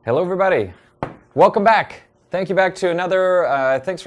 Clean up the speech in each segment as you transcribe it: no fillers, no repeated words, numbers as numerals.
Hello, everybody. Welcome back. Thanks for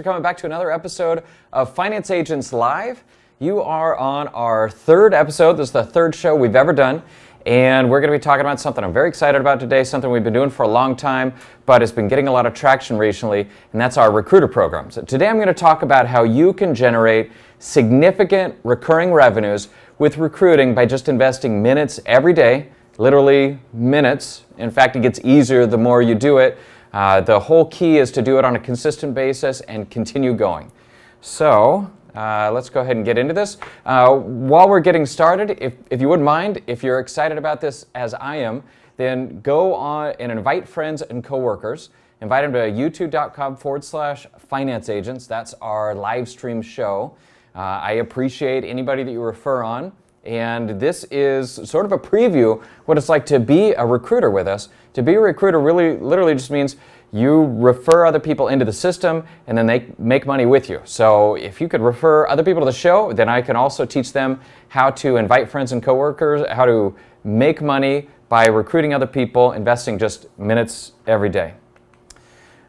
coming back to another episode of Finance Agents Live. You are on our third episode. This is the third show we've ever done. And we're going to be talking about something I'm very excited about today, something we've been doing for a long time, but it's been getting a lot of traction recently, and that's our recruiter program. So today I'm going to talk about how you can generate significant recurring revenues with recruiting by just investing minutes every day, literally minutes. In fact, it gets easier the more you do it. The whole key is to do it on a consistent basis and continue going. So let's go ahead and get into this. While we're getting started, if you wouldn't mind, if you're excited about this as I am, then go on and invite friends and coworkers. Invite them to youtube.com/financeagents. That's our live stream show. I appreciate anybody that you refer on. And this is sort of a preview what it's like to be a recruiter with us. To be a recruiter really literally just means you refer other people into the system and then they make money with you. So if you could refer other people to the show, then I can also teach them how to invite friends and coworkers, how to make money by recruiting other people, investing just minutes every day.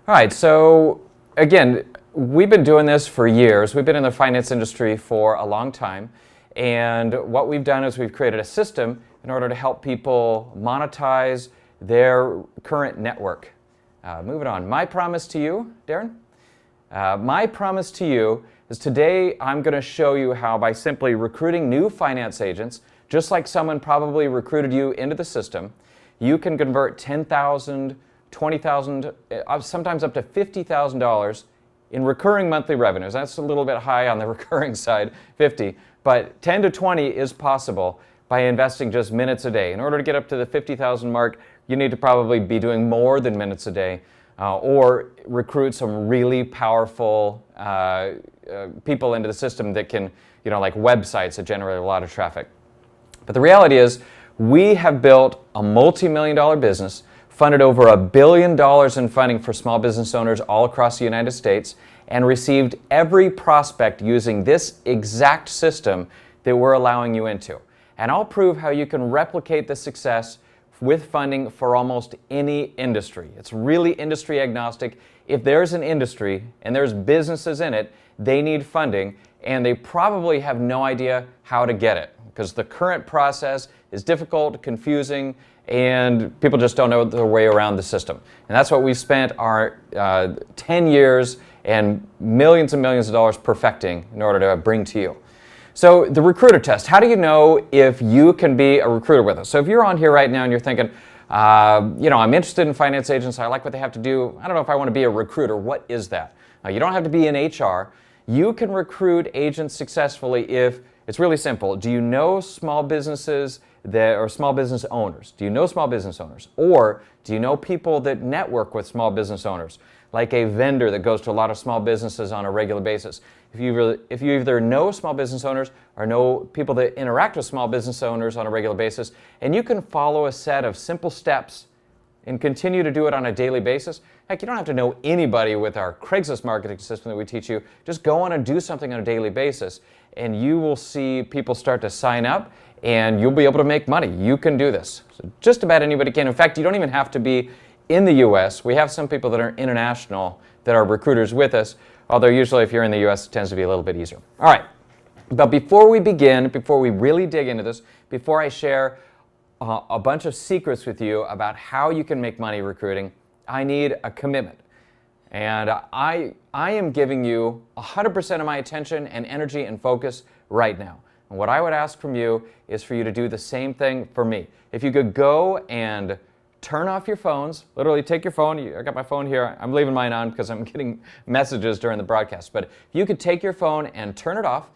All right, so again, we've been doing this for years. We've been in the finance industry for a long time. And what we've done is we've created a system in order to help people monetize their current network. Moving on. My promise to you, Darren? My promise to you is today I'm going to show you how by simply recruiting new finance agents, just like someone probably recruited you into the system, you can convert $10,000, $20,000, sometimes up to $50,000 in recurring monthly revenues. That's a little bit high on the recurring side, 50. But 10 to 20 is possible by investing just minutes a day. In order to get up to the 50,000 mark, you need to probably be doing more than minutes a day or recruit some really powerful people into the system that can, like websites that generate a lot of traffic. But the reality is we have built a multi-million-dollar business, funded over $1 billion in funding for small business owners all across the United States, and received every prospect using this exact system that we're allowing you into. And I'll prove how you can replicate the success with funding for almost any industry. It's really industry agnostic. If there's an industry and there's businesses in it, they need funding, and they probably have no idea how to get it because the current process is difficult, confusing, and people just don't know their way around the system. And that's what we've spent our 10 years and millions of dollars perfecting in order to bring to you. So the recruiter test, how do you know if you can be a recruiter with us? So if you're on here right now and you're thinking, I'm interested in finance agents, I like what they have to do, I don't know if I want to be a recruiter, what is that? You don't have to be in HR. You can recruit agents successfully if, it's really simple, do you know small businesses or small business owners? Do you know small business owners? Or do you know people that network with small business owners? Like a vendor that goes to a lot of small businesses on a regular basis. If you either know small business owners or know people that interact with small business owners on a regular basis, and you can follow a set of simple steps and continue to do it on a daily basis. Heck, you don't have to know anybody with our Craigslist marketing system that we teach you. Just go on and do something on a daily basis, and you will see people start to sign up, and you'll be able to make money. You can do this. So just about anybody can. In fact, you don't even have to be in the U.S. We have some people that are international that are recruiters with us, although usually if you're in the U.S. it tends to be a little bit easier. All right, but before we begin, before we really dig into this, before I share a bunch of secrets with you about how you can make money recruiting, I need a commitment. And I am giving you 100% of my attention and energy and focus right now. And what I would ask from you is for you to do the same thing for me. If you could go and turn off your phones, literally take your phone, I got my phone here, I'm leaving mine on because I'm getting messages during the broadcast, but if you could take your phone and turn it off,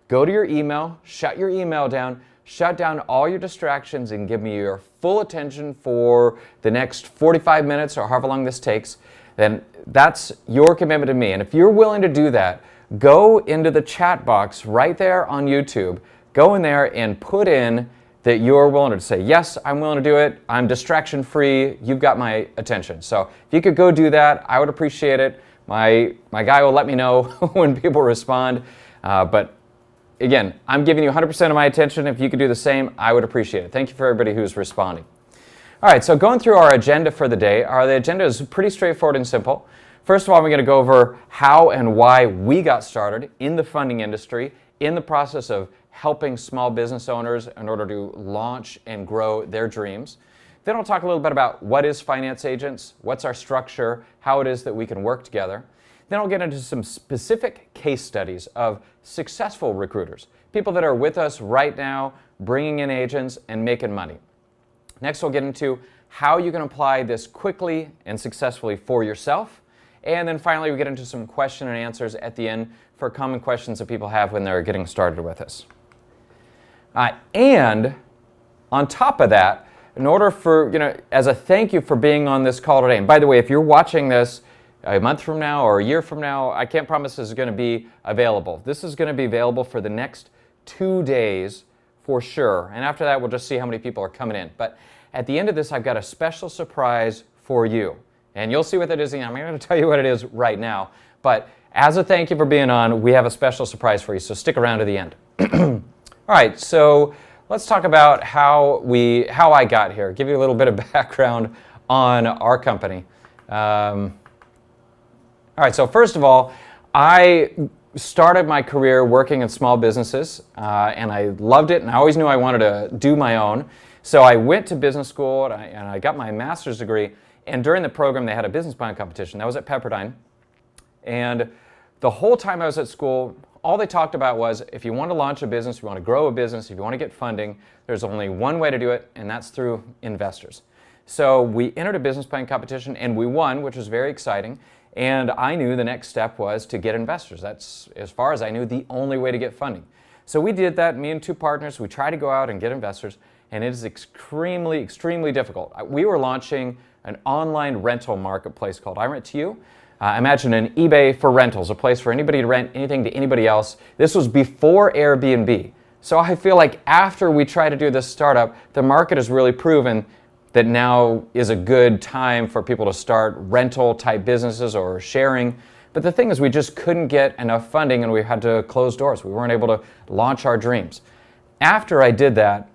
go to your email, shut your email down, shut down all your distractions and give me your full attention for the next 45 minutes or however long this takes, then that's your commitment to me. And if you're willing to do that, go into the chat box right there on YouTube, go in there and put in that you're willing to say, yes, I'm willing to do it, I'm distraction free, you've got my attention. So if you could go do that, I would appreciate it. My guy will let me know when people respond. But again, I'm giving you 100% of my attention. If you could do the same, I would appreciate it. Thank you for everybody who's responding. All right, so going through our agenda for the day, the agenda is pretty straightforward and simple. First of all, we're going to go over how and why we got started in the funding industry, in the process of helping small business owners in order to launch and grow their dreams. Then I'll talk a little bit about what is Finance Agents, what's our structure, how it is that we can work together. Then I'll get into some specific case studies of successful recruiters, people that are with us right now, bringing in agents and making money. Next, we'll get into how you can apply this quickly and successfully for yourself. And then finally, we get into some question and answers at the end for common questions that people have when they're getting started with us. And on top of that, in order for, as a thank you for being on this call today, and by the way, if you're watching this a month from now or a year from now, I can't promise this is going to be available. This is going to be available for the next 2 days for sure. And after that, we'll just see how many people are coming in. But at the end of this, I've got a special surprise for you. And you'll see what that is. I'm not going to tell you what it is right now. But as a thank you for being on, we have a special surprise for you. So stick around to the end. All right, so let's talk about how I got here. Give you a little bit of background on our company. All right, so first of all, I started my career working in small businesses, and I loved it, and I always knew I wanted to do my own. So I went to business school, and I got my master's degree, and during the program, they had a business plan competition. That was at Pepperdine, and the whole time I was at school, all they talked about was, if you want to launch a business, if you want to grow a business, if you want to get funding, there's only one way to do it, and that's through investors. So we entered a business plan competition, and we won, which was very exciting. And I knew the next step was to get investors. That's, as far as I knew, the only way to get funding. So we did that, me and 2 partners. We tried to go out and get investors, and it is extremely, extremely difficult. We were launching an online rental marketplace called iRent2You. Imagine an eBay for rentals, a place for anybody to rent anything to anybody else. This was before Airbnb. So I feel like after we try to do this startup, the market has really proven that now is a good time for people to start rental type businesses or sharing. But the thing is, we just couldn't get enough funding and we had to close doors. We weren't able to launch our dreams. After I did that,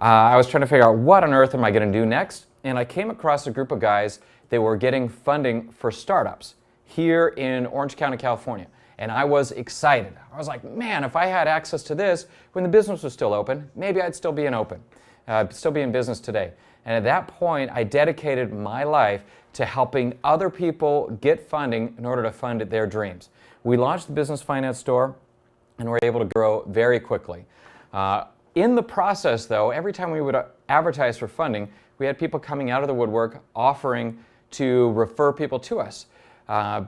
I was trying to figure out what on earth am I going to do next? And I came across a group of guys that were getting funding for startups here in Orange County, California. And I was excited. I was like, man, if I had access to this when the business was still open, maybe I'd still be still be in business today. And at that point, I dedicated my life to helping other people get funding in order to fund their dreams. We launched the Business Finance Store, and were able to grow very quickly. In the process, though, every time we would advertise for funding, we had people coming out of the woodwork offering to refer people to us.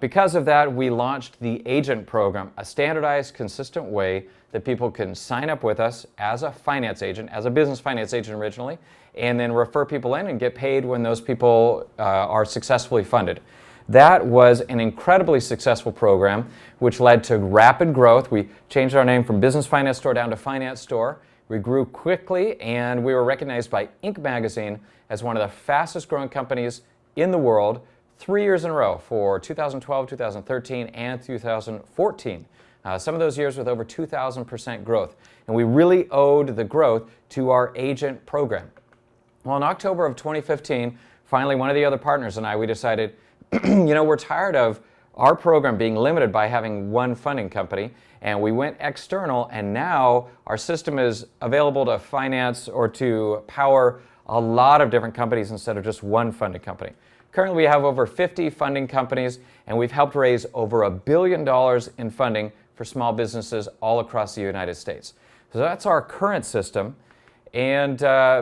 Because of that, we launched the Agent Program, a standardized, consistent way that people can sign up with us as a finance agent, as a business finance agent originally, and then refer people in and get paid when those people are successfully funded. That was an incredibly successful program, which led to rapid growth. We changed our name from Business Finance Store down to Finance Store. We grew quickly, and we were recognized by Inc. magazine as one of the fastest growing companies in the world 3 years in a row for 2012, 2013, and 2014. Some of those years with over 2,000% growth. And we really owed the growth to our agent program. Well, in October of 2015, finally one of the other partners and I, we decided, we're tired of our program being limited by having one funding company, and we went external, and now our system is available to finance or to power a lot of different companies instead of just one funding company. Currently, we have over 50 funding companies, and we've helped raise over $1 billion in funding for small businesses all across the United States. So that's our current system. And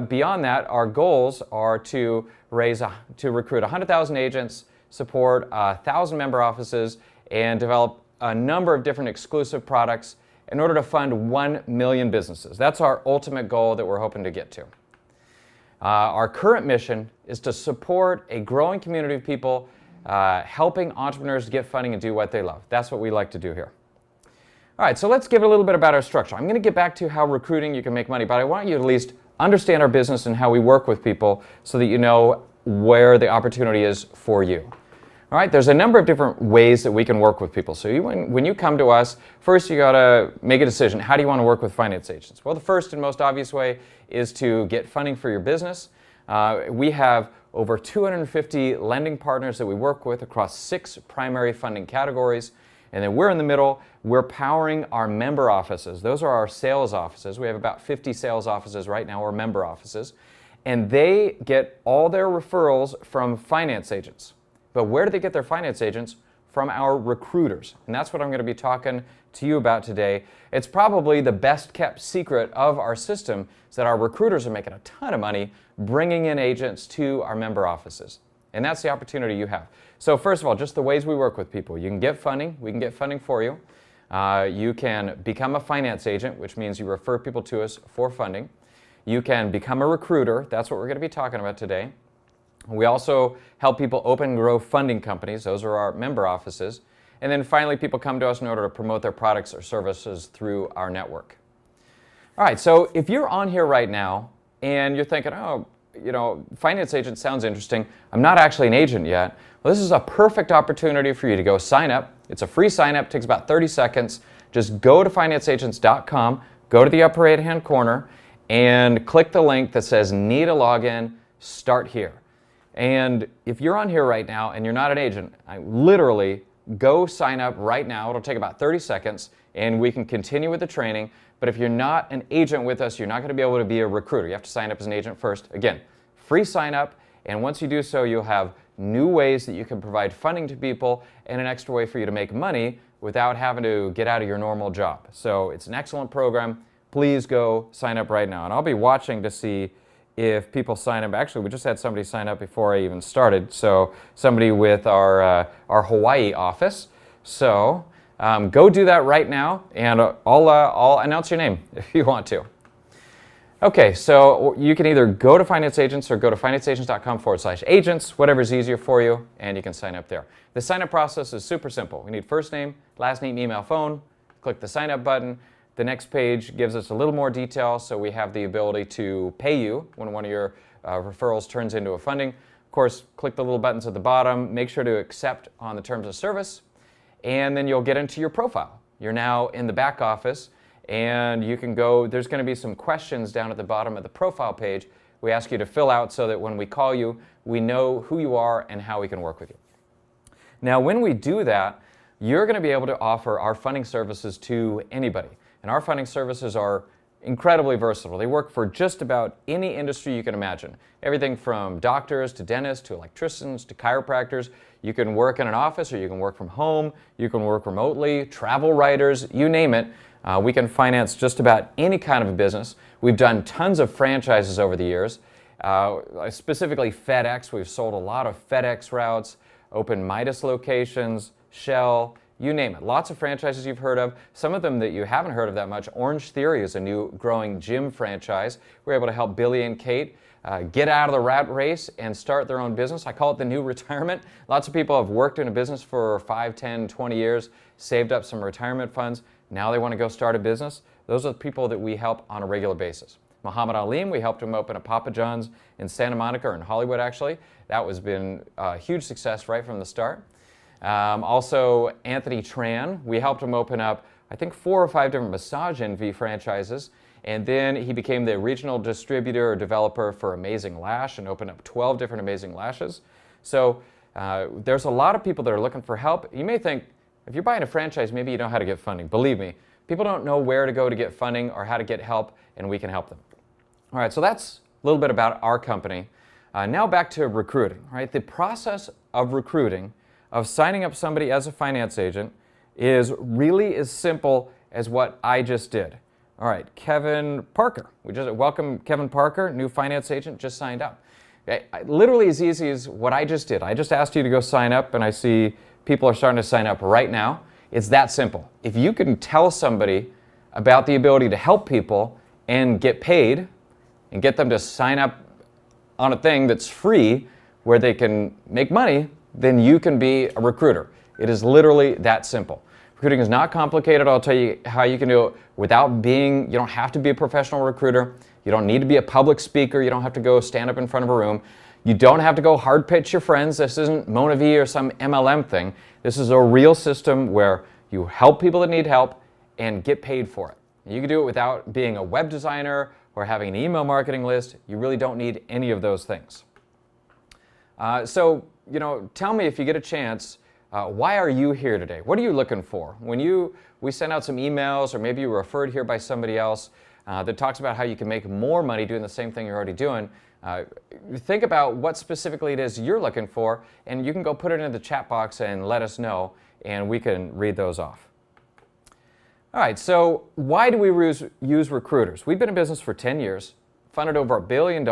beyond that, our goals are to recruit 100,000 agents, support 1,000 member offices, and develop a number of different exclusive products in order to fund 1 million businesses. That's our ultimate goal that we're hoping to get to. Our current mission is to support a growing community of people helping entrepreneurs get funding and do what they love. That's what we like to do here. All right, so let's give a little bit about our structure. I'm going to get back to how recruiting you can make money, but I want you to at least understand our business and how we work with people so that you know where the opportunity is for you. All right, there's a number of different ways that we can work with people. So when you come to us, first you got to make a decision. How do you want to work with finance agents? Well, the first and most obvious way is to get funding for your business. We have over 250 lending partners that we work with across 6 primary funding categories. And then we're in the middle. We're powering our member offices. Those are our sales offices. We have about 50 sales offices right now, or member offices. And they get all their referrals from finance agents. But where do they get their finance agents? From our recruiters. And that's what I'm going to be talking to you about today. It's probably the best kept secret of our system is that our recruiters are making a ton of money bringing in agents to our member offices. And that's the opportunity you have. So first of all, just the ways we work with people. You can get funding. We can get funding for you. You can become a finance agent, which means you refer people to us for funding. You can become a recruiter. That's what we're going to be talking about today. We also help people open and grow funding companies. Those are our member offices. And then finally, people come to us in order to promote their products or services through our network. All right, so if you're on here right now and you're thinking, oh, you know, finance agent sounds interesting. I'm not actually an agent yet. Well, this is a perfect opportunity for you to go sign up. It's a free sign up, takes about 30 seconds. Just go to financeagents.com, go to the upper right-hand corner, and click the link that says need a login, start here. And if you're on here right now and you're not an agent, I literally go sign up right now. It'll take about 30 seconds and we can continue with the training. But if you're not an agent with us, you're not going to be able to be a recruiter. You have to sign up as an agent first. Again, free sign up. And once you do so, you'll have new ways that you can provide funding to people and an extra way for you to make money without having to get out of your normal job. So it's an excellent program. Please go sign up right now. And I'll be watching to see if people sign up. Actually, we just had somebody sign up before I even started. So somebody with our Hawaii office. So go do that right now, and I'll announce your name if you want to. Okay, so you can either go to Finance Agents or go to financeagents.com/agents, whatever's easier for you, and you can sign up there. The sign-up process is super simple. We need first name, last name, email, phone. Click the sign up button. The next page gives us a little more detail, so we have the ability to pay you when one of your referrals turns into a funding. Of course, click the little buttons at the bottom. Make sure to accept on the terms of service, and then you'll get into your profile. You're now in the back office, and you can go, there's going to be some questions down at the bottom of the profile page we ask you to fill out so that when we call you, we know who you are and how we can work with you. Now, when we do that, you're going to be able to offer our funding services to anybody. And our funding services are incredibly versatile. They work for just about any industry you can imagine. Everything from doctors to dentists to electricians to chiropractors. You can work in an office or you can work from home. You can work remotely, travel writers, you name it. We can finance just about any kind of a business. We've done tons of franchises over the years. Specifically FedEx. We've sold a lot of FedEx routes, opened Midas locations, Shell, you name it. Lots of franchises you've heard of. Some of them that you haven't heard of that much. Orange Theory is a new growing gym franchise. We're able to help Billy and Kate get out of the rat race and start their own business. I call it the new retirement. Lots of people have worked in a business for 5, 10, 20 years, saved up some retirement funds. Now they want to go start a business. Those are the people that we help on a regular basis. Muhammad Alim, we helped him open a Papa John's in Santa Monica, or in Hollywood actually. That has been a huge success right from the start. Also, Anthony Tran, we helped him open up, I think, 4 or 5 different Massage Envy franchises, and then he became the regional distributor or developer for Amazing Lash and opened up 12 different Amazing Lashes. So there's a lot of people that are looking for help. You may think, if you're buying a franchise, maybe you know how to get funding. Believe me, people don't know where to go to get funding or how to get help, and we can help them. All right, so that's a little bit about our company. Now back to recruiting, right? The process of recruiting, of signing up somebody as a finance agent, is really as simple as what I just did. All right, Kevin Parker. We just welcome Kevin Parker, new finance agent, just signed up. Okay, literally as easy as what I just did. I just asked you to go sign up, and I see people are starting to sign up right now. It's that simple. If you can tell somebody about the ability to help people and get paid and get them to sign up on a thing that's free where they can make money, then you can be a recruiter. It is literally that simple. Recruiting is not complicated. I'll tell you how you can do it without being, you don't have to be a professional recruiter. You don't need to be a public speaker. You don't have to go stand up in front of a room. You don't have to go hard pitch your friends. This isn't Mona V or some MLM thing. This is a real system where you help people that need help and get paid for it. You can do it without being a web designer or having an email marketing list. You really don't need any of those things. So, tell me if you get a chance, why are you here today? What are you looking for? When we send out some emails, or maybe you were referred here by somebody else that talks about how you can make more money doing the same thing you're already doing, think about what specifically it is you're looking for, and you can go put it in the chat box and let us know, and we can read those off. All right, so why do we use recruiters? We've been in business for 10 years, funded over $1 billion,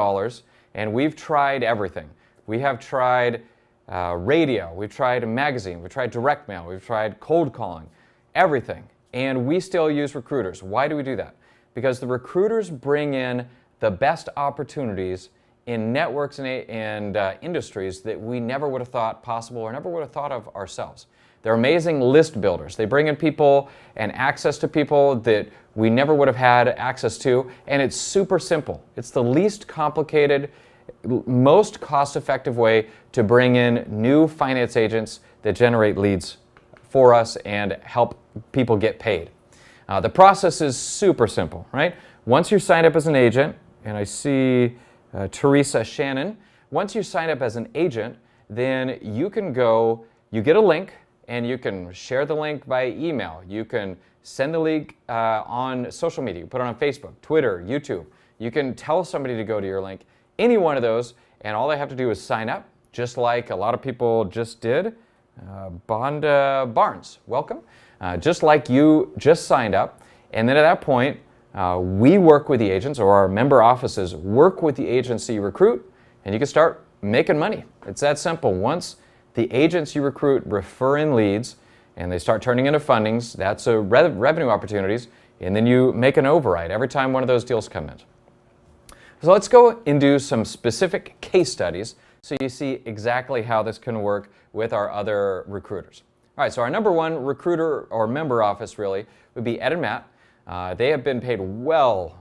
and we've tried everything. We have tried radio, we've tried a magazine, we've tried direct mail, we've tried cold calling, everything. And we still use recruiters. Why do we do that? Because the recruiters bring in the best opportunities in networks and industries that we never would have thought possible or never would have thought of ourselves. They're amazing list builders. They bring in people and access to people that we never would have had access to, and it's super simple. It's the least complicated, most cost-effective way to bring in new finance agents that generate leads for us and help people get paid. The process is super simple, right? Once you're signed up as an agent, and I see Teresa Shannon, once you sign up as an agent, then you can go, you get a link, and you can share the link by email. You can send the link on social media. You put it on Facebook, Twitter, YouTube. You can tell somebody to go to your link, any one of those, and all they have to do is sign up, just like a lot of people just did. Bonda Barnes, welcome. Just like you just signed up, and then at that point, we work with the agents, or our member offices work with the agency you recruit, and you can start making money. It's that simple. Once the agents you recruit refer in leads and they start turning into fundings, that's revenue opportunities, and then you make an override every time one of those deals come in. So let's go and do some specific case studies so you see exactly how this can work with our other recruiters. All right, so our number one recruiter or member office really would be Ed and Matt. They have been paid well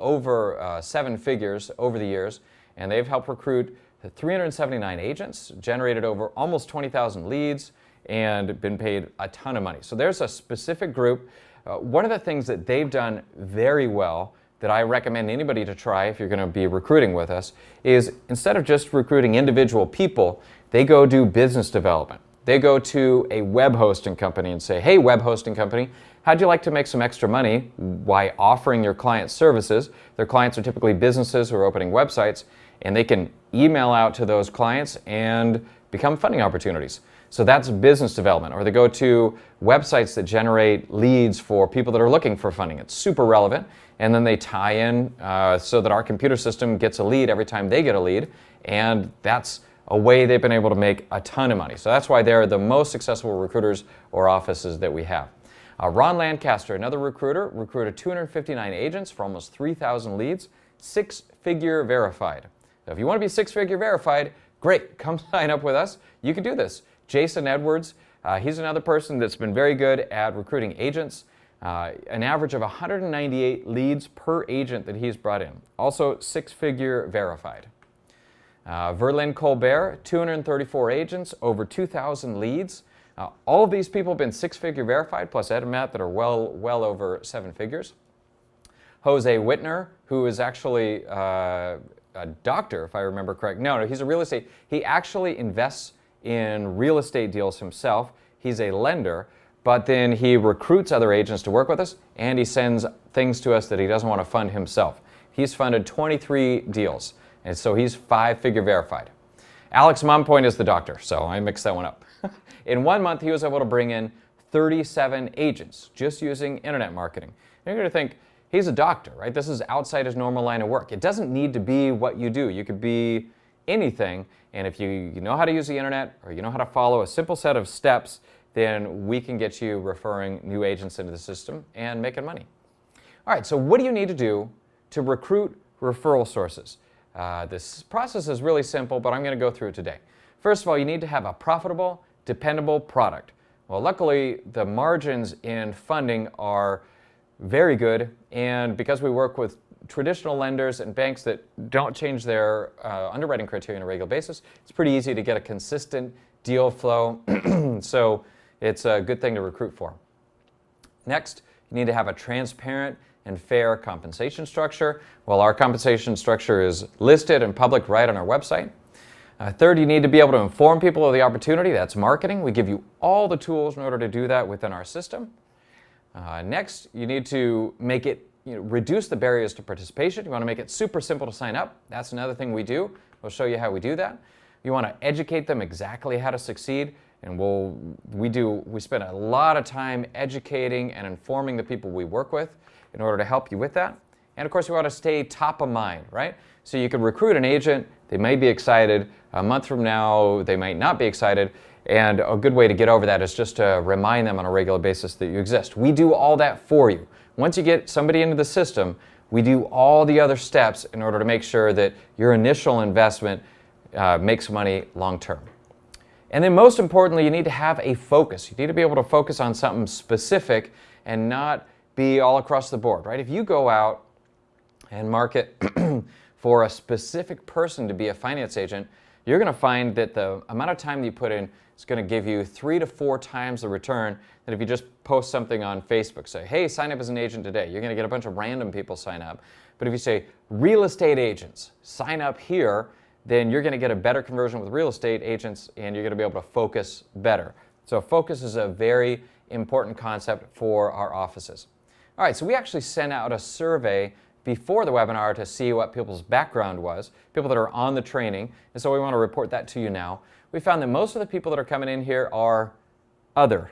over 7 figures over the years, and they've helped recruit 379 agents, generated over almost 20,000 leads, and been paid a ton of money. So there's a specific group. One of the things that they've done very well that I recommend anybody to try if you're going to be recruiting with us is instead of just recruiting individual people, they go do business development. They go to a web hosting company and say, hey, web hosting company, how'd you like to make some extra money by offering your clients services? Their clients are typically businesses who are opening websites, and they can email out to those clients and become funding opportunities. So that's business development. Or they go to websites that generate leads for people that are looking for funding. It's super relevant. And then they tie in so that our computer system gets a lead every time they get a lead. And that's a way they've been able to make a ton of money. So that's why they're the most successful recruiters or offices that we have. Ron Lancaster, another recruiter, recruited 259 agents for almost 3,000 leads, 6-figure verified. So if you want to be 6-figure verified, great, come sign up with us. You can do this. Jason Edwards, he's another person that's been very good at recruiting agents. An average of 198 leads per agent that he's brought in. Also 6-figure verified. Verlin Colbert, 234 agents, over 2,000 leads. All of these people have been 6-figure verified, plus Ed and Matt that are well over 7 figures. Jose Whitner, who is actually a doctor, if I remember correct. No, he's a real estate. He actually invests in real estate deals himself. He's a lender, but then he recruits other agents to work with us, and he sends things to us that he doesn't want to fund himself. He's funded 23 deals, and so he's 5-figure verified. Alex Mompoint is the doctor, so I mixed that one up. In 1 month, he was able to bring in 37 agents just using internet marketing. And you're going to think, he's a doctor, right? This is outside his normal line of work. It doesn't need to be what you do. You could be anything, and if you know how to use the internet or you know how to follow a simple set of steps, then we can get you referring new agents into the system and making money. All right, so what do you need to do to recruit referral sources? This process is really simple, but I'm going to go through it today. First of all, you need to have a profitable, dependable product. Well, luckily, the margins in funding are very good, and because we work with traditional lenders and banks that don't change their underwriting criteria on a regular basis, it's pretty easy to get a consistent deal flow, so it's a good thing to recruit for. Next, you need to have a transparent and fair compensation structure. Well, our compensation structure is listed and public right on our website. Third, you need to be able to inform people of the opportunity. That's marketing. We give you all the tools in order to do that within our system. Next, you need to make it, reduce the barriers to participation. You want to make it super simple to sign up. That's another thing we do. We'll show you how we do that. You want to educate them exactly how to succeed, and we spend a lot of time educating and informing the people we work with in order to help you with that. And of course, you want to stay top of mind, right? So you can recruit an agent. They may be excited. A month from now, they might not be excited. And a good way to get over that is just to remind them on a regular basis that you exist. We do all that for you. Once you get somebody into the system, we do all the other steps in order to make sure that your initial investment makes money long term. And then most importantly, you need to have a focus. You need to be able to focus on something specific and not be all across the board, right? If you go out and market for a specific person to be a finance agent, you're going to find that the amount of time that you put in is going to give you 3 to 4 times the return than if you just post something on Facebook. Say, hey, sign up as an agent today. You're going to get a bunch of random people sign up. But if you say, real estate agents, sign up here, then you're going to get a better conversion with real estate agents and you're going to be able to focus better. So focus is a very important concept for our offices. All right, so we actually sent out a survey before the webinar to see what people's background was, people that are on the training, and so we want to report that to you now. We found that most of the people that are coming in here are other.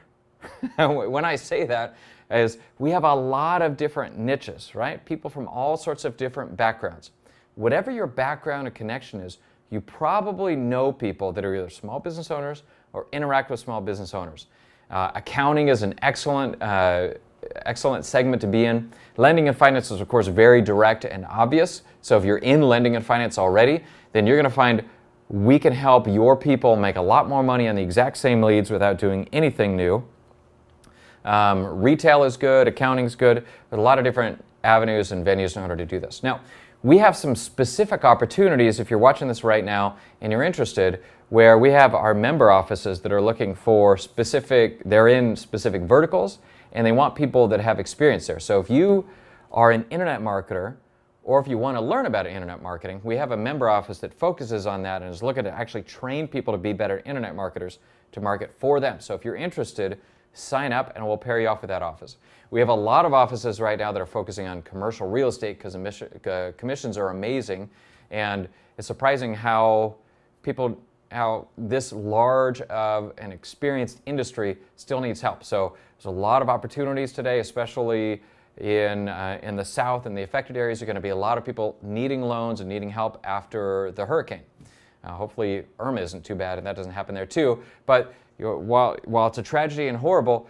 When I say that, is we have a lot of different niches, right? People from all sorts of different backgrounds. Whatever your background and connection is, you probably know people that are either small business owners or interact with small business owners. Accounting is an excellent segment to be in. Lending and finance is, of course, very direct and obvious. So if you're in lending and finance already, then you're going to find we can help your people make a lot more money on the exact same leads without doing anything new. Retail is good, accounting is good. There's a lot of different avenues and venues in order to do this. Now, we have some specific opportunities if you're watching this right now and you're interested, where we have our member offices that are looking for they're in specific verticals and they want people that have experience there. So if you are an internet marketer or if you want to learn about internet marketing, we have a member office that focuses on that and is looking to actually train people to be better internet marketers to market for them. So if you're interested, sign up and we'll pair you off with that office. We have a lot of offices right now that are focusing on commercial real estate because commissions are amazing, and it's surprising how this large of an experienced industry still needs help. So there's a lot of opportunities today, especially in the South and the affected areas. There are going to be a lot of people needing loans and needing help after the hurricane. Hopefully Irma isn't too bad and that doesn't happen there too, but while it's a tragedy and horrible,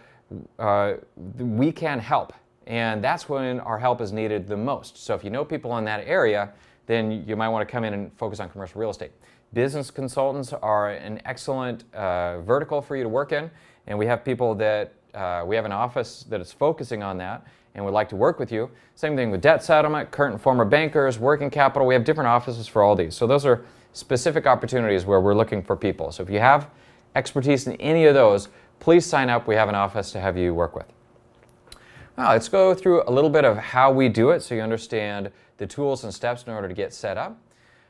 we can help, and that's when our help is needed the most. So if you know people in that area, then you might want to come in and focus on commercial real estate. Business consultants are an excellent vertical for you to work in, and we have people that we have an office that is focusing on that and would like to work with you. Same thing with debt settlement, current and former bankers, working capital. We have different offices for all these. So those are specific opportunities where we're looking for people. So if you have expertise in any of those, please sign up. We have an office to have you work with. Now, let's go through a little bit of how we do it so you understand the tools and steps in order to get set up.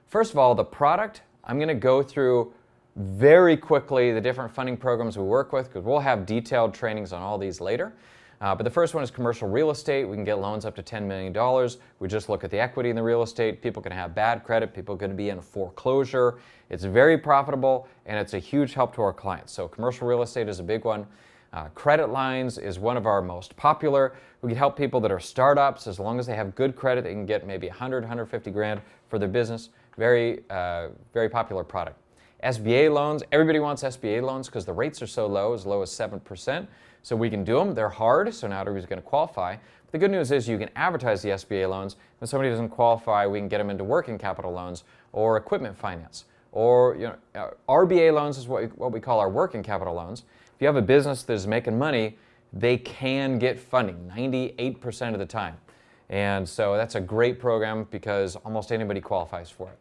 First of all, the product, I'm going to go through very quickly the different funding programs we work with because we'll have detailed trainings on all these later. But the first one is commercial real estate. We can get loans up to $10 million. We just look at the equity in the real estate. People can have bad credit. People are going to be in foreclosure. It's very profitable, and it's a huge help to our clients. So commercial real estate is a big one. Credit lines is one of our most popular. We can help people that are startups. As long as they have good credit, they can get maybe 100, 150 grand for their business. Very, very popular product. SBA loans, everybody wants SBA loans because the rates are so low as 7%. So we can do them. They're hard, so not everybody's going to qualify. But the good news is you can advertise the SBA loans. If somebody doesn't qualify, we can get them into working capital loans or equipment finance. Or RBA loans is what we call our working capital loans. If you have a business that is making money, they can get funding 98% of the time. And so that's a great program because almost anybody qualifies for it.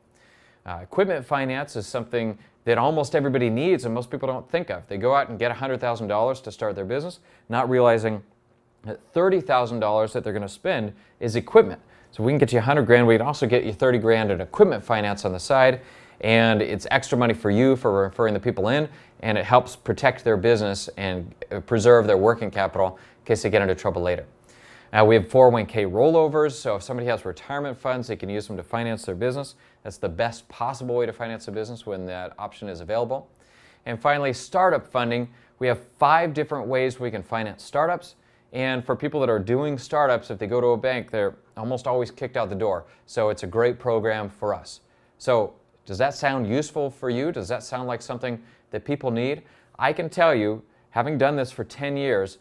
Equipment finance is something that almost everybody needs and most people don't think of. They go out and get $100,000 to start their business, not realizing $30,000 that they're going to spend is equipment. So we can get you 100 grand. We can also get you 30 grand in equipment finance on the side. And it's extra money for you for referring the people in, and it helps protect their business and preserve their working capital in case they get into trouble later. Now we have 401k rollovers, so if somebody has retirement funds, they can use them to finance their business. That's the best possible way to finance a business when that option is available. And finally, startup funding. We have 5 different ways we can finance startups. And for people that are doing startups, if they go to a bank, they're almost always kicked out the door. So it's a great program for us. So does that sound useful for you? Does that sound like something that people need? I can tell you, having done this for 10 years,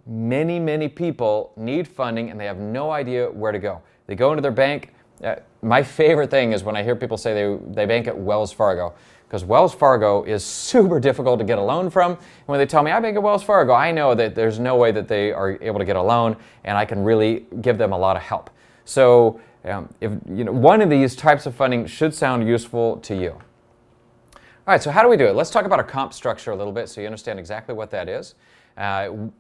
many people need funding and they have no idea where to go. They go into their bank. My favorite thing is when I hear people say they bank at Wells Fargo, because Wells Fargo is super difficult to get a loan from. And when they tell me I bank at Wells Fargo, I know that there's no way that they are able to get a loan, and I can really give them a lot of help. So if one of these types of funding should sound useful to you. All right, so how do we do it? Let's talk about our comp structure a little bit so you understand exactly what that is.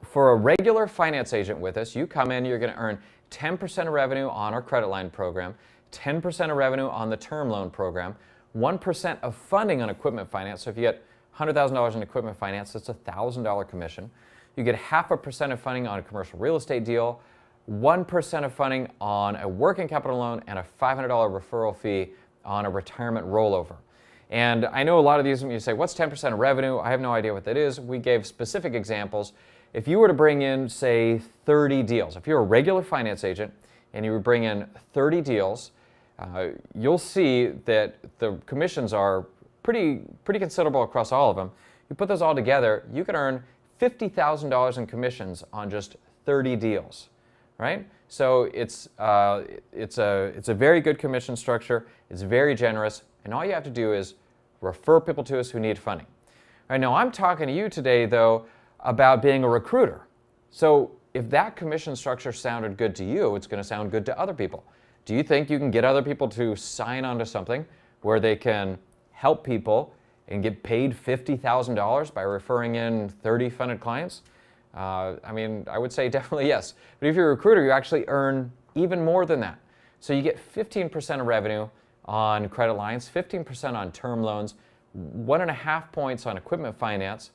For a regular finance agent with us, you come in, you're going to earn 10% of revenue on our credit line program, 10% of revenue on the term loan program, 1% of funding on equipment finance. So if you get $100,000 in equipment finance, that's a $1,000 commission. You get 0.5% of funding on a commercial real estate deal, 1% of funding on a working capital loan, and a $500 referral fee on a retirement rollover. And I know a lot of these, when you say, what's 10% of revenue? I have no idea what that is. We gave specific examples. If you were to bring in, say, 30 deals, if you're a regular finance agent and you would bring in 30 deals, you'll see that the commissions are pretty considerable across all of them. You put those all together, you can earn $50,000 in commissions on just 30 deals, right? So it's a very good commission structure. It's very generous, and all you have to do is refer people to us who need funding. All right, now I'm talking to you today, though, about being a recruiter. So if that commission structure sounded good to you, it's going to sound good to other people. Do you think you can get other people to sign on to something where they can help people and get paid $50,000 by referring in 30 funded clients? I mean, I would say definitely yes. But if you're a recruiter, you actually earn even more than that. So you get 15% of revenue on credit lines, 15% on term loans, 1.5 points on equipment finance,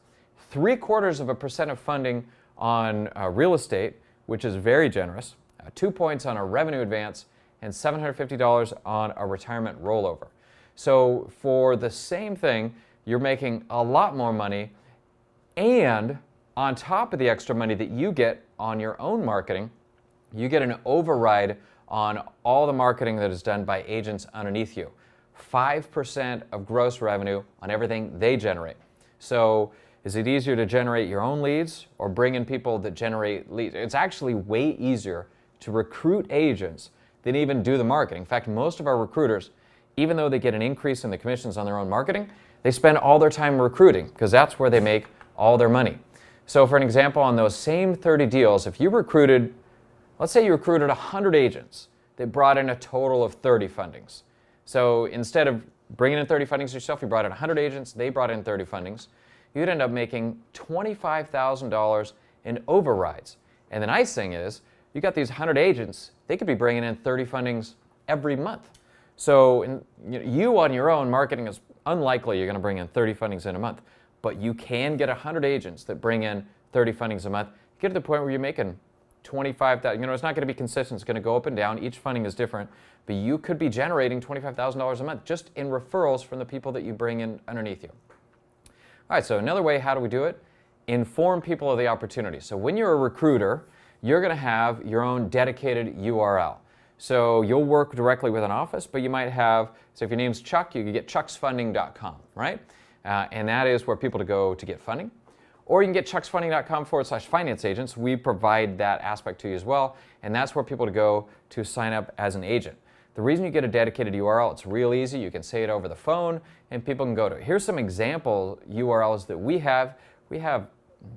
0.75% of funding on real estate, which is very generous, 2 points on a revenue advance, and $750 on a retirement rollover. So for the same thing, you're making a lot more money, and on top of the extra money that you get on your own marketing, you get an override on all the marketing that is done by agents underneath you. 5% of gross revenue on everything they generate. So is it easier to generate your own leads or bring in people that generate leads? It's actually way easier to recruit agents than even do the marketing. In fact, most of our recruiters, even though they get an increase in the commissions on their own marketing, they spend all their time recruiting because that's where they make all their money. So for an example, on those same 30 deals, if you recruited, let's say you recruited 100 agents that brought in a total of 30 fundings. So instead of bringing in 30 fundings yourself, you brought in 100 agents, they brought in 30 fundings, you'd end up making $25,000 in overrides. And the nice thing is, you got these 100 agents, they could be bringing in 30 fundings every month. So you on your own, marketing is unlikely you're going to bring in 30 fundings in a month, but you can get 100 agents that bring in 30 fundings a month. Get to the point where you're making 25,000. It's not going to be consistent. It's going to go up and down. Each funding is different, but you could be generating $25,000 a month just in referrals from the people that you bring in underneath you. All right, so another way, how do we do it? Inform people of the opportunity. So when you're a recruiter, you're going to have your own dedicated URL. So you'll work directly with an office, but you might have, so if your name's Chuck, you can get chucksfunding.com, right? And that is where people to go to get funding. Or you can get chucksfunding.com/finance agents. We provide that aspect to you as well, and that's where people to go to sign up as an agent. The reason you get a dedicated URL, it's real easy. You can say it over the phone, and people can go to it. Here's some example URLs that we have. We have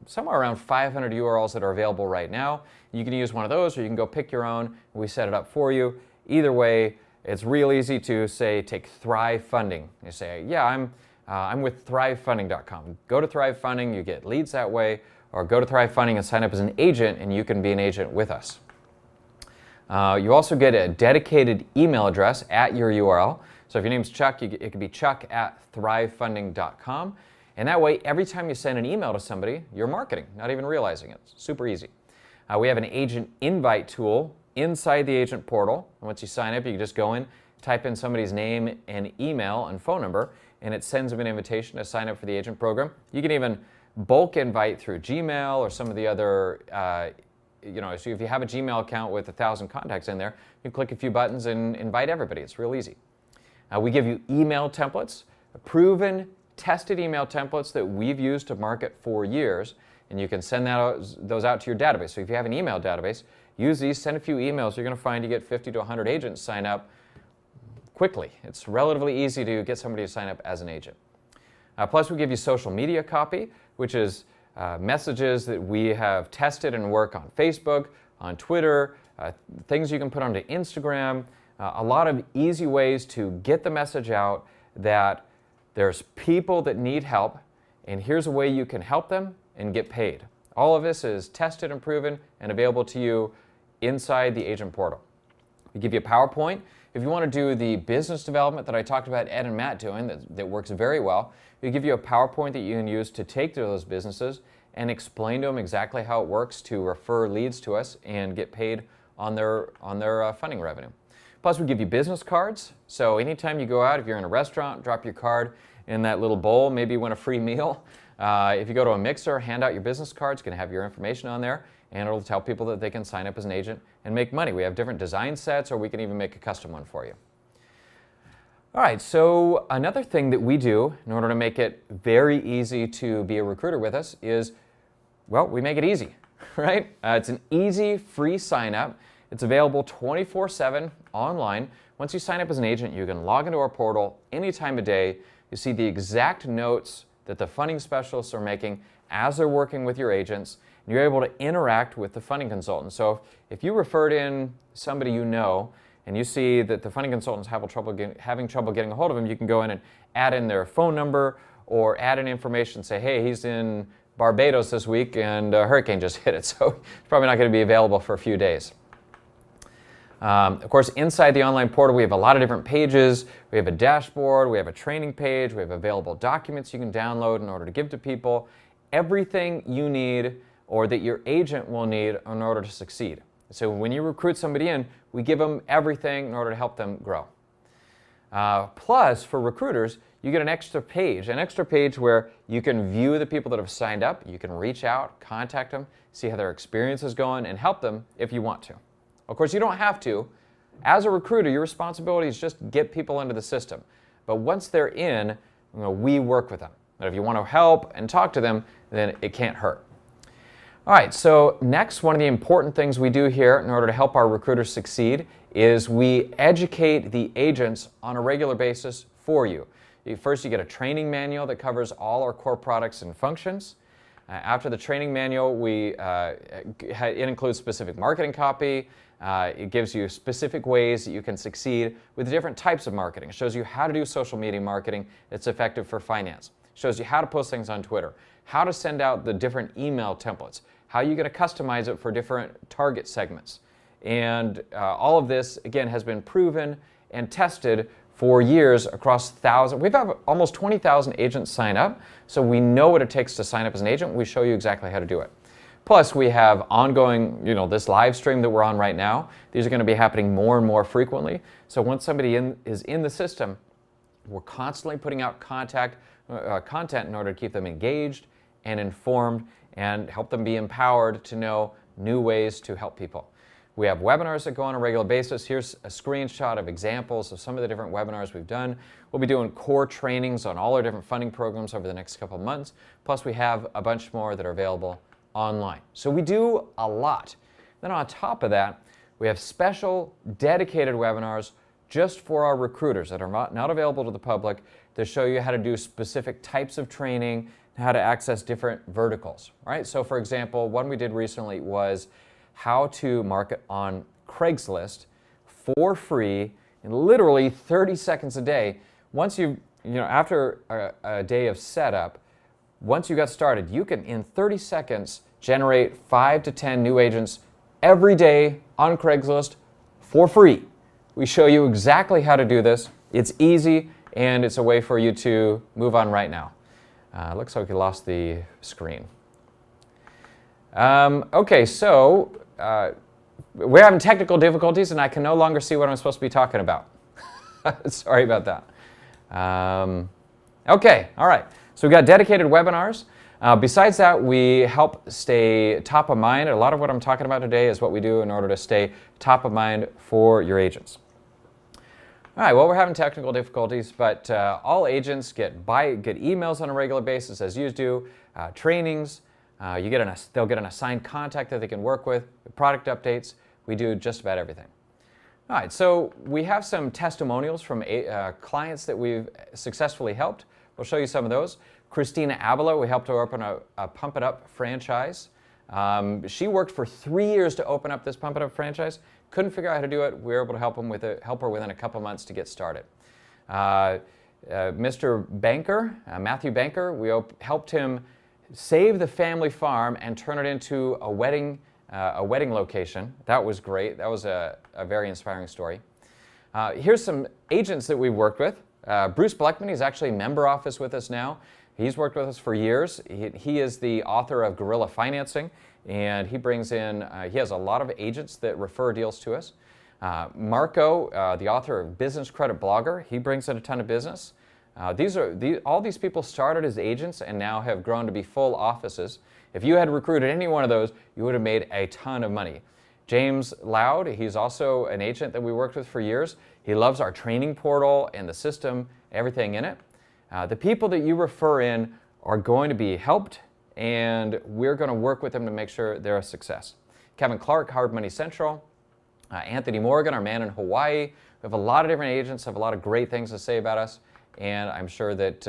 somewhere around 500 URLs that are available right now. You can use one of those, or you can go pick your own. We set it up for you. Either way, it's real easy to say, take Thrive Funding. You say, yeah, I'm with thrivefunding.com. Go to Thrive Funding, you get leads that way, or go to Thrive Funding and sign up as an agent, and you can be an agent with us. You also get a dedicated email address at your URL. So if your name's Chuck, it could be chuck@thrivefunding.com. And that way, every time you send an email to somebody, you're marketing, not even realizing it. It's super easy. We have an agent invite tool inside the agent portal. And once you sign up, you can just go in, type in somebody's name and email and phone number, and it sends them an invitation to sign up for the agent program. You can even bulk invite through Gmail or some of the other, so if you have a Gmail account with 1,000 contacts in there, you click a few buttons and invite everybody. It's real easy. We give you email templates, proven, tested email templates that we've used to market for years, and you can send those out to your database. So if you have an email database, use these, send a few emails. You're going to find you get 50 to 100 agents sign up quickly. It's relatively easy to get somebody to sign up as an agent. Plus, we give you social media copy, which is messages that we have tested and work on Facebook, on Twitter, things you can put onto Instagram, a lot of easy ways to get the message out that there's people that need help, and here's a way you can help them and get paid. All of this is tested and proven and available to you inside the agent portal. We give you a PowerPoint. If you want to do the business development that I talked about Ed and Matt doing, that works very well, we give you a PowerPoint that you can use to take to those businesses and explain to them exactly how it works to refer leads to us and get paid on their funding revenue. Plus, we give you business cards. So anytime you go out, if you're in a restaurant, drop your card in that little bowl, maybe you win a free meal. If you go to a mixer, hand out your business cards, going to have your information on there, and it'll tell people that they can sign up as an agent and make money. We have different design sets, or we can even make a custom one for you. All right, so another thing that we do in order to make it very easy to be a recruiter with us is, well, we make it easy, right? It's an easy, free sign up. It's available 24/7 online. Once you sign up as an agent, you can log into our portal any time of day. You see the exact notes that the funding specialists are making as they're working with your agents, and you're able to interact with the funding consultant. So if you referred in somebody you know, and you see that the funding consultants having trouble getting a hold of them, you can go in and add in their phone number or add in information, say, hey, he's in Barbados this week and a hurricane just hit it, so he's probably not going to be available for a few days. Of course, inside the online portal, we have a lot of different pages. We have a dashboard, we have a training page, we have available documents you can download in order to give to people. Everything you need or that your agent will need in order to succeed. So when you recruit somebody in, we give them everything in order to help them grow. Plus, for recruiters, you get an extra page where you can view the people that have signed up. You can reach out, contact them, see how their experience is going, and help them if you want to. Of course, you don't have to. As a recruiter, your responsibility is just get people into the system. But once they're in, we work with them. But if you want to help and talk to them, then it can't hurt. All right, so next, one of the important things we do here in order to help our recruiters succeed is we educate the agents on a regular basis for you. First, you get a training manual that covers all our core products and functions. After the training manual, it includes specific marketing copy. It gives you specific ways that you can succeed with different types of marketing. It shows you how to do social media marketing that's effective for finance. It shows you how to post things on Twitter, how to send out the different email templates, how you're going to customize it for different target segments. And all of this, again, has been proven and tested for years across thousands. We've had almost 20,000 agents sign up, so we know what it takes to sign up as an agent. We show you exactly how to do it. Plus, we have ongoing, this live stream that we're on right now. These are going to be happening more and more frequently. So once somebody is in the system, we're constantly putting out content in order to keep them engaged and informed and help them be empowered to know new ways to help people. We have webinars that go on a regular basis. Here's a screenshot of examples of some of the different webinars we've done. We'll be doing core trainings on all our different funding programs over the next couple of months. Plus, we have a bunch more that are available online. So we do a lot. Then on top of that, we have special dedicated webinars just for our recruiters that are not available to the public to show you how to do specific types of training, how to access different verticals, right? So for example, one we did recently was how to market on Craigslist for free in literally 30 seconds a day. Once after a day of setup, once you got started, you can, in 30 seconds, generate 5 to 10 new agents every day on Craigslist for free. We show you exactly how to do this. It's easy, and it's a way for you to move on right now. Looks like we lost the screen. Okay, so we're having technical difficulties, and I can no longer see what I'm supposed to be talking about. Sorry about that. Okay, all right. So we've got dedicated webinars. Besides that, we help stay top of mind. A lot of what I'm talking about today is what we do in order to stay top of mind for your agents. All right, well, we're having technical difficulties, but all agents get emails on a regular basis, as you do, trainings. They'll get an assigned contact that they can work with, product updates. We do just about everything. All right, so we have some testimonials from clients that we've successfully helped. We'll show you some of those. Christina Abela, we helped her open a Pump It Up franchise. She worked for 3 years to open up this Pump It Up franchise. Couldn't figure out how to do it. We were able to help her within a couple months to get started. Mr. Banker, Matthew Banker, we helped him save the family farm and turn it into a wedding location. That was great. That was a very inspiring story. Here's some agents that we've worked with. Bruce Bleckman, he's actually member office with us now. He's worked with us for years. He is the author of Guerrilla Financing, and he brings in, he has a lot of agents that refer deals to us. Marco, the author of Business Credit Blogger, he brings in a ton of business. All these people started as agents and now have grown to be full offices. If you had recruited any one of those, you would have made a ton of money. James Loud, he's also an agent that we worked with for years. He loves our training portal and the system, everything in it. The people that you refer in are going to be helped, and we're going to work with them to make sure they're a success. Kevin Clark, Hard Money Central. Anthony Morgan, our man in Hawaii. We have a lot of different agents, have a lot of great things to say about us, and I'm sure that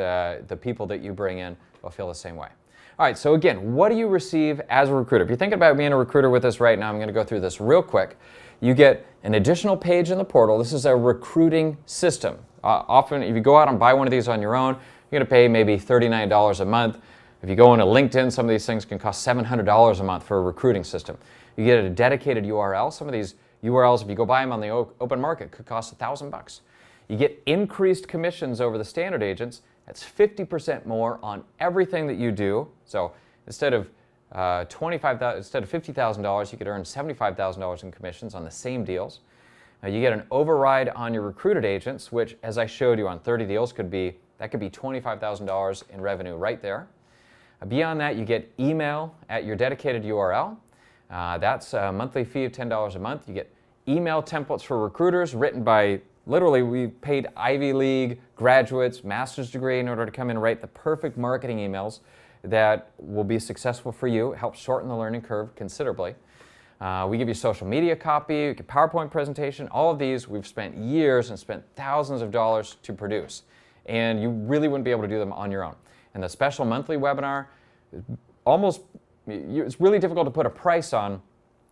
the people that you bring in will feel the same way. All right, so again, what do you receive as a recruiter? If you're thinking about being a recruiter with us right now, I'm going to go through this real quick. You get an additional page in the portal. This is a recruiting system. Often, if you go out and buy one of these on your own, you're going to pay maybe $39 a month. If you go into LinkedIn, some of these things can cost $700 a month for a recruiting system. You get a dedicated URL. Some of these URLs, if you go buy them on the open market, could cost $1,000. You get increased commissions over the standard agents. That's 50% more on everything that you do. So instead of $50,000, you could earn $75,000 in commissions on the same deals. You get an override on your recruited agents, which, as I showed you on 30 deals, could be $25,000 in revenue right there. Beyond that, you get email at your dedicated URL. That's a monthly fee of $10 a month. You get email templates for recruiters written by, literally, we paid Ivy League graduates, master's degree in order to come in and write the perfect marketing emails that will be successful for you. It helps shorten the learning curve considerably. We give you social media copy, you get PowerPoint presentation. All of these we've spent years and spent thousands of dollars to produce. And you really wouldn't be able to do them on your own. And the special monthly webinar, it's really difficult to put a price on.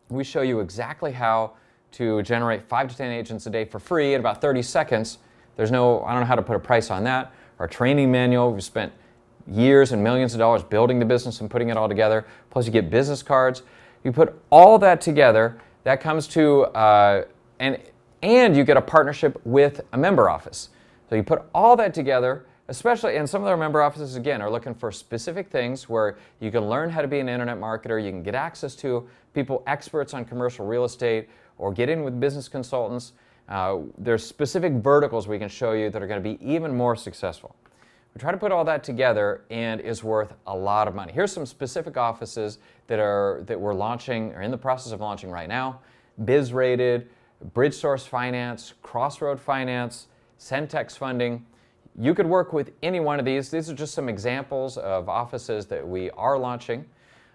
We show you exactly how to generate 5 to 10 agents a day for free in about 30 seconds. I don't know how to put a price on that. Our training manual, we've spent years and millions of dollars building the business and putting it all together. Plus you get business cards. You put all that together, that comes to, and you get a partnership with a member office. So you put all that together, especially, and some of our member offices, again, are looking for specific things where you can learn how to be an internet marketer, you can get access to people, experts on commercial real estate, or get in with business consultants. There's specific verticals we can show you that are going to be even more successful. We try to put all that together and is worth a lot of money. Here's some specific offices that we're launching or in the process of launching right now. BizRated, BridgeSource Finance, Crossroad Finance, Centex Funding. You could work with any one of these. These are just some examples of offices that we are launching.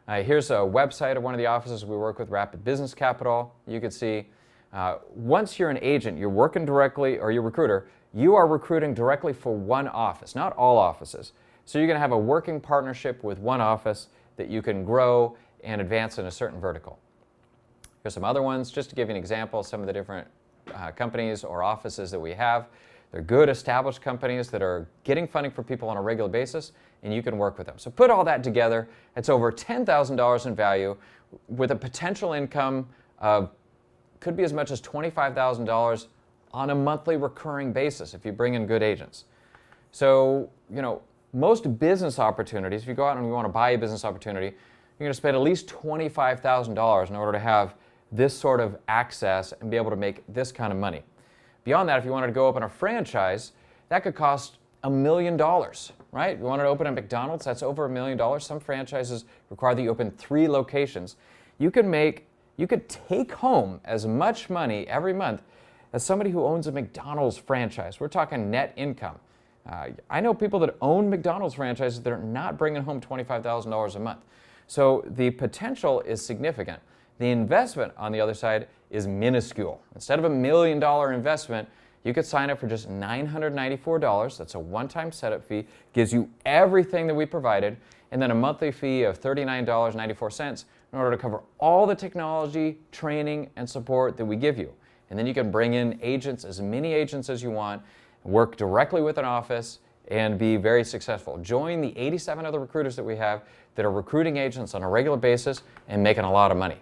Here's a website of one of the offices we work with, Rapid Business Capital. You can see once you're an agent, you're working directly, or you're a recruiter, you are recruiting directly for one office, not all offices. So you're going to have a working partnership with one office that you can grow and advance in a certain vertical. Here's some other ones, just to give you an example of some of the different companies or offices that we have. They're good, established companies that are getting funding for people on a regular basis, and you can work with them. So put all that together, it's over $10,000 in value with a potential income of, could be as much as $25,000 on a monthly recurring basis if you bring in good agents. So, most business opportunities, if you go out and you want to buy a business opportunity, you're going to spend at least $25,000 in order to have this sort of access and be able to make this kind of money. Beyond that, if you wanted to go open a franchise, that could cost $1 million, right? If you wanted to open a McDonald's, that's over $1 million. Some franchises require that you open 3 locations. You could take home as much money every month as somebody who owns a McDonald's franchise. We're talking net income. I know people that own McDonald's franchises that are not bringing home $25,000 a month. So the potential is significant. The investment on the other side is minuscule. Instead of $1 million investment, you could sign up for just $994. That's a one-time setup fee, gives you everything that we provided, and then a monthly fee of $39.94 in order to cover all the technology, training, and support that we give you. And then you can bring in agents, as many agents as you want, work directly with an office, and be very successful. Join the 87 other recruiters that we have that are recruiting agents on a regular basis and making a lot of money.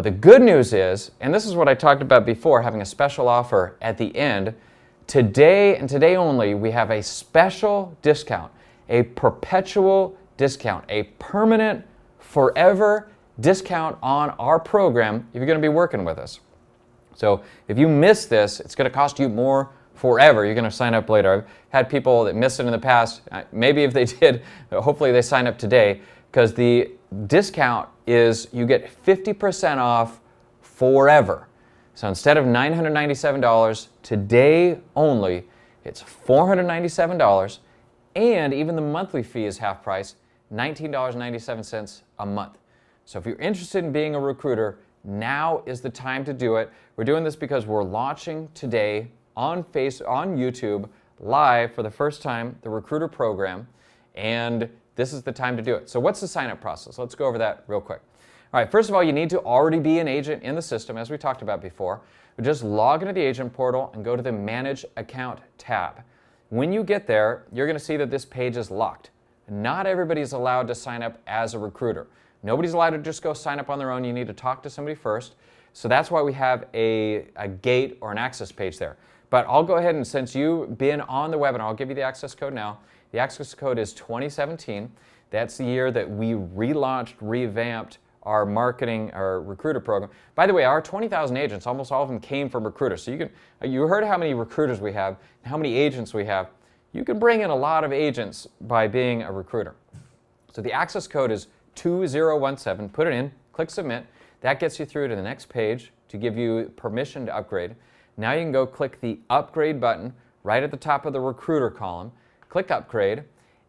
The good news is, and this is what I talked about before, having a special offer at the end, today and today only, we have a special discount, a perpetual discount, a permanent, forever discount on our program if you're going to be working with us. So if you miss this, it's going to cost you more forever. You're going to sign up later. I've had people that missed it in the past. Maybe if they did, hopefully they sign up today, because the discount is you get 50% off forever. So instead of $997 today only, it's $497, and even the monthly fee is half price, $19.97 a month. So if you're interested in being a recruiter, now is the time to do it. We're doing this because we're launching today on YouTube live for the first time, the recruiter program, and this is the time to do it. So what's the sign-up process? Let's go over that real quick. All right, first of all, you need to already be an agent in the system, as we talked about before. Just log into the agent portal and go to the Manage Account tab. When you get there, you're going to see that this page is locked. Not everybody is allowed to sign up as a recruiter. Nobody's allowed to just go sign up on their own. You need to talk to somebody first. So that's why we have a gate or an access page there. But I'll go ahead and, since you've been on the webinar, I'll give you the access code now. The access code is 2017. That's the year that we relaunched, revamped our marketing, our recruiter program. By the way, our 20,000 agents, almost all of them came from recruiters. So you heard how many recruiters we have, how many agents we have. You can bring in a lot of agents by being a recruiter. So the access code is 2017. Put it in, click submit. That gets you through to the next page to give you permission to upgrade. Now you can go click the upgrade button right at the top of the recruiter column. Click upgrade,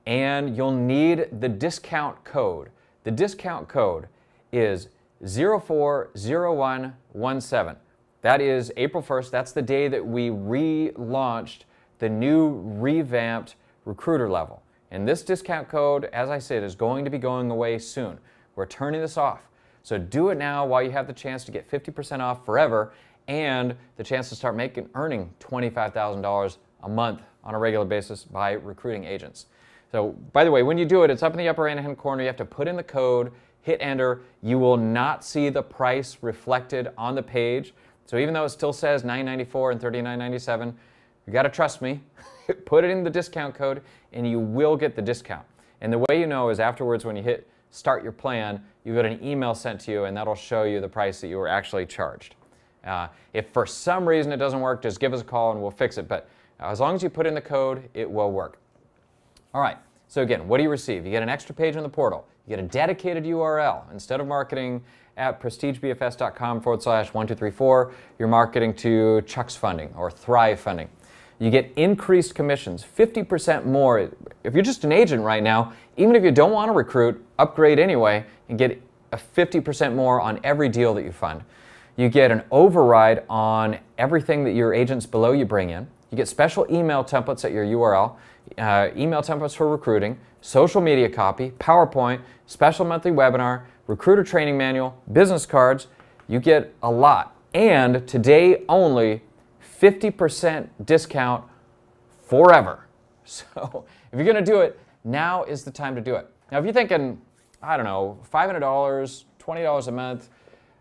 and you'll need the discount code. The discount code is 040117. That is April 1st. That's the day that we relaunched the new revamped recruiter level. And this discount code, as I said, is going to be going away soon. We're turning this off. So do it now while you have the chance to get 50% off forever and the chance to start earning $25,000 a month on a regular basis by recruiting agents. So, by the way, when you do it, it's up in the upper right-hand corner. You have to put in the code, hit enter. You will not see the price reflected on the page. So even though it still says $994 and $39.97, you got to trust me. Put it in the discount code, and you will get the discount. And the way you know is afterwards, when you hit start your plan, you get an email sent to you, and that'll show you the price that you were actually charged. If for some reason it doesn't work, just give us a call and we'll fix it. But as long as you put in the code, it will work. All right, so again, what do you receive? You get an extra page on the portal. You get a dedicated URL. Instead of marketing at prestigebfs.com/1234, you're marketing to Chuck's Funding or Thrive Funding. You get increased commissions, 50% more. If you're just an agent right now, even if you don't want to recruit, upgrade anyway and get a 50% more on every deal that you fund. You get an override on everything that your agents below you bring in. You get special email templates at your URL, email templates for recruiting, social media copy, PowerPoint, special monthly webinar, recruiter training manual, business cards. You get a lot. And today only, 50% discount forever. So if you're going to do it, now is the time to do it. Now, if you're thinking, I don't know, $500, $20 a month,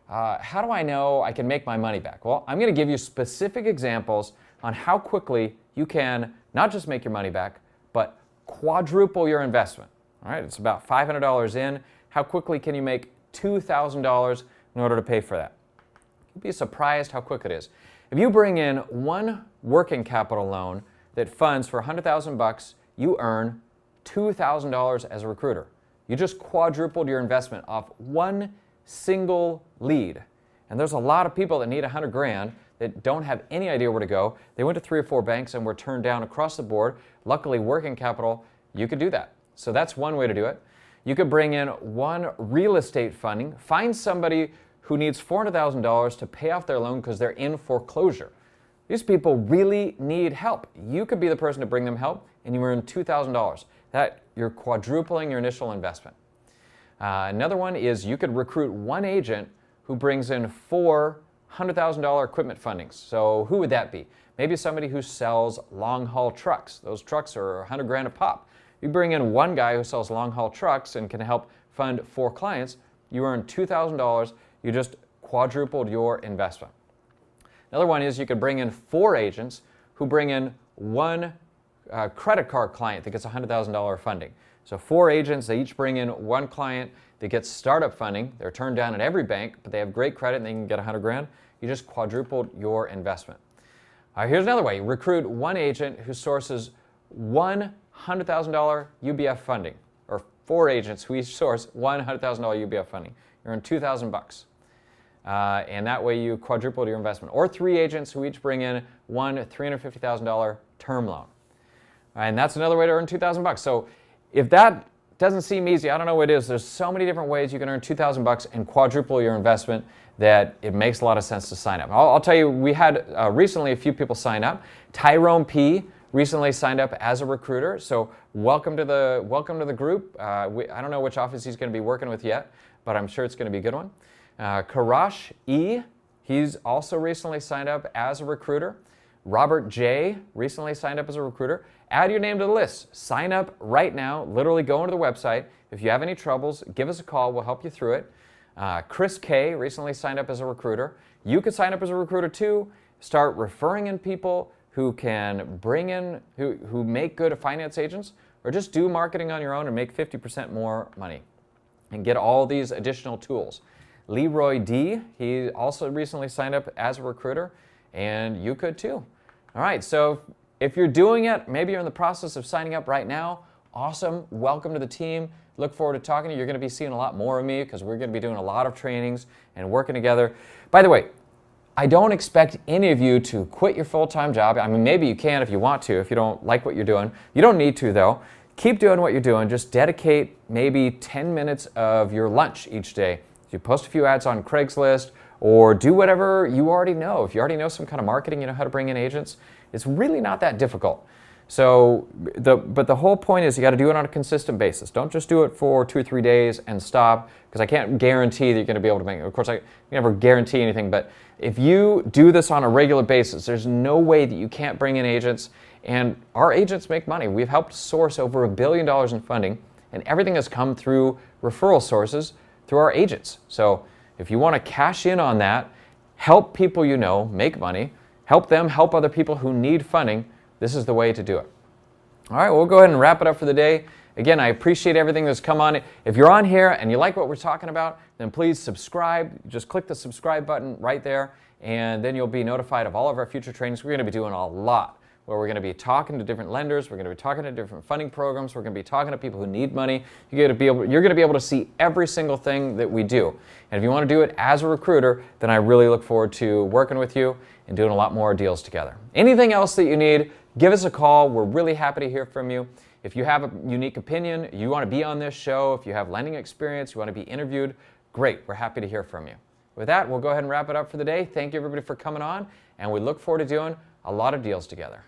how do I know I can make my money back? Well, I'm going to give you specific examples on how quickly you can not just make your money back, but quadruple your investment. All right, it's about $500 in. How quickly can you make $2,000 in order to pay for that? You'd be surprised how quick it is. If you bring in one working capital loan that funds for $100,000, you earn $2,000 as a recruiter. You just quadrupled your investment off one single lead. And there's a lot of people that need $100,000 that don't have any idea where to go. They went to 3 or 4 banks and were turned down across the board. Luckily, working capital, you could do that. So that's one way to do it. You could bring in one real estate funding. Find somebody who needs $400,000 to pay off their loan because they're in foreclosure. These people really need help. You could be the person to bring them help, and you earn $2,000. That you're quadrupling your initial investment. Another one is you could recruit one agent who brings in 4 $100,000 equipment fundings. So who would that be? Maybe somebody who sells long-haul trucks. Those trucks are $100,000 a pop. You bring in one guy who sells long-haul trucks and can help fund 4 clients, you earn $2,000. You just quadrupled your investment. Another one is you could bring in 4 agents who bring in one credit card client that gets $100,000 funding. So 4 agents, they each bring in one client that gets startup funding. They're turned down at every bank, but they have great credit and they can get $100,000. You just quadrupled your investment. Here's another way. Recruit one agent who sources one $100,000 UBF funding, or 4 agents who each source one $100,000 UBF funding. You earn $2,000. And that way you quadrupled your investment. Or 3 agents who each bring in one $350,000 term loan. And that's another way to earn $2,000. So if that doesn't seem easy, I don't know what it is. There's so many different ways you can earn $2,000 and quadruple your investment that it makes a lot of sense to sign up. I'll tell you, we had recently a few people sign up. Tyrone P. recently signed up as a recruiter, so welcome to the group. I don't know which office he's going to be working with yet, but I'm sure it's going to be a good one. Karash E. He's also recently signed up as a recruiter. Robert J. recently signed up as a recruiter. Add your name to the list. Sign up right now. Literally go onto the website. If you have any troubles, give us a call. We'll help you through it. Chris K. recently signed up as a recruiter. You could sign up as a recruiter too. Start referring in people who can bring in, who make good finance agents, or just do marketing on your own and make 50% more money and get all these additional tools. Leroy D. He also recently signed up as a recruiter, and you could too. All right, so if you're doing it, maybe you're in the process of signing up right now, awesome. Welcome to the team. Look forward to talking to you. You're going to be seeing a lot more of me because we're going to be doing a lot of trainings and working together. By the way, I don't expect any of you to quit your full-time job. I mean, maybe you can if you want to, if you don't like what you're doing. You don't need to, though. Keep doing what you're doing. Just dedicate maybe 10 minutes of your lunch each day. You post a few ads on Craigslist or do whatever you already know. If you already know some kind of marketing, you know how to bring in agents, it's really not that difficult. So, but the whole point is you got to do it on a consistent basis. Don't just do it for 2 or 3 days and stop, because I can't guarantee that you're going to be able to make it. Of course, I never guarantee anything, but if you do this on a regular basis, there's no way that you can't bring in agents, and our agents make money. We've helped source over $1 billion in funding, and everything has come through referral sources through our agents. So if you want to cash in on that, help people you know make money, help them help other people who need funding, this is the way to do it. All right, we'll go ahead and wrap it up for the day. Again, I appreciate everything that's come on. If you're on here and you like what we're talking about, then please subscribe. Just click the subscribe button right there, and then you'll be notified of all of our future trainings. We're going to be doing a lot, where we're going to be talking to different lenders, we're going to be talking to different funding programs, we're going to be talking to people who need money. You're going to be able to see every single thing that we do. And if you want to do it as a recruiter, then I really look forward to working with you and doing a lot more deals together. Anything else that you need, give us a call. We're really happy to hear from you. If you have a unique opinion, you want to be on this show, if you have lending experience, you want to be interviewed, great. We're happy to hear from you. With that, we'll go ahead and wrap it up for the day. Thank you, everybody, for coming on, and we look forward to doing a lot of deals together.